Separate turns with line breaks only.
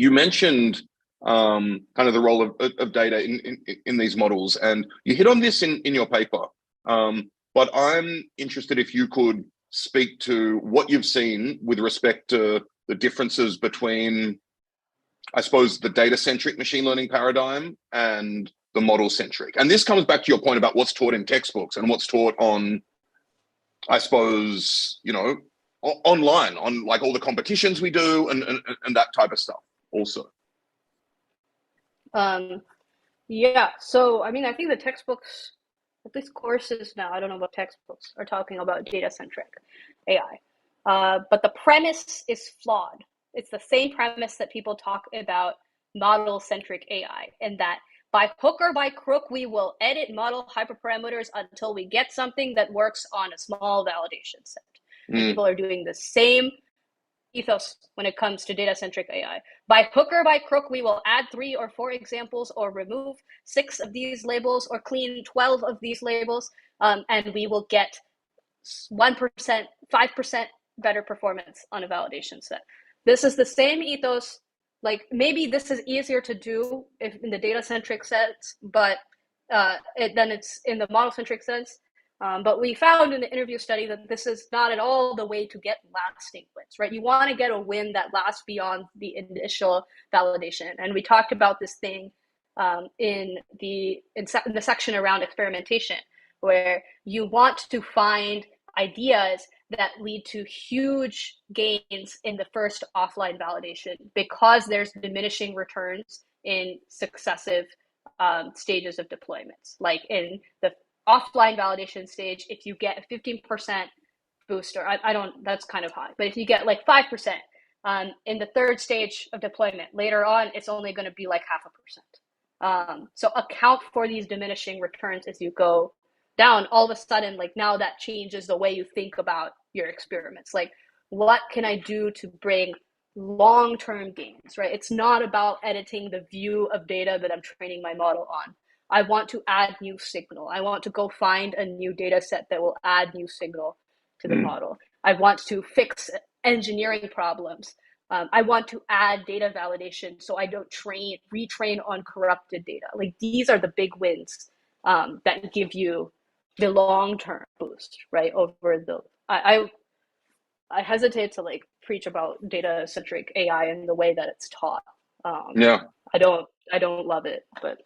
You mentioned kind of the role of data in these models, and you hit on this in your paper. But I'm interested if you could speak to what you've seen with respect to the differences between, I suppose, the data-centric machine learning paradigm and the model-centric. And this comes back to your point about what's taught in textbooks and what's taught on, I suppose, online, on like all the competitions we do and that type of stuff also.
Yeah, so I mean, I think the textbooks, at least courses now, I don't know about textbooks, are talking about data-centric AI. But the premise is flawed. It's the same premise that people talk about model-centric AI, and that by hook or by crook, we will edit model hyperparameters until we get something that works on a small validation set. And people are doing the same ethos when it comes to data-centric AI. By hook or by crook, we will add 3 or 4 examples or remove 6 of these labels or clean 12 of these labels, and we will get 1%, 5% better performance on a validation set. This is the same ethos. Like, maybe this is easier to do if in the data-centric sense, but then it's in the model-centric sense. But we found in the interview study that this is not at all the way to get lasting wins, right? You want to get a win that lasts beyond the initial validation. And we talked about this thing in the section around experimentation, where you want to find ideas that lead to huge gains in the first offline validation because there's diminishing returns in successive stages of deployments. Like in the offline validation stage, if you get a 15% boost, or I don't, that's kind of high, but if you get like 5% in the third stage of deployment, later on, it's only going to be like 0.5%. So account for these diminishing returns as you go down. All of a sudden, like now that changes the way you think about your experiments. Like, what can I do to bring long-term gains, right? It's not about editing the view of data that I'm training my model on. I want to add new signal. I want to go find a new data set that will add new signal to the model. I want to fix engineering problems. I want to add data validation so I don't retrain on corrupted data. Like, these are the big wins that give you the long-term boost, right? Over the, I hesitate to like preach about data-centric AI in the way that it's taught.
Yeah.
I don't love it, but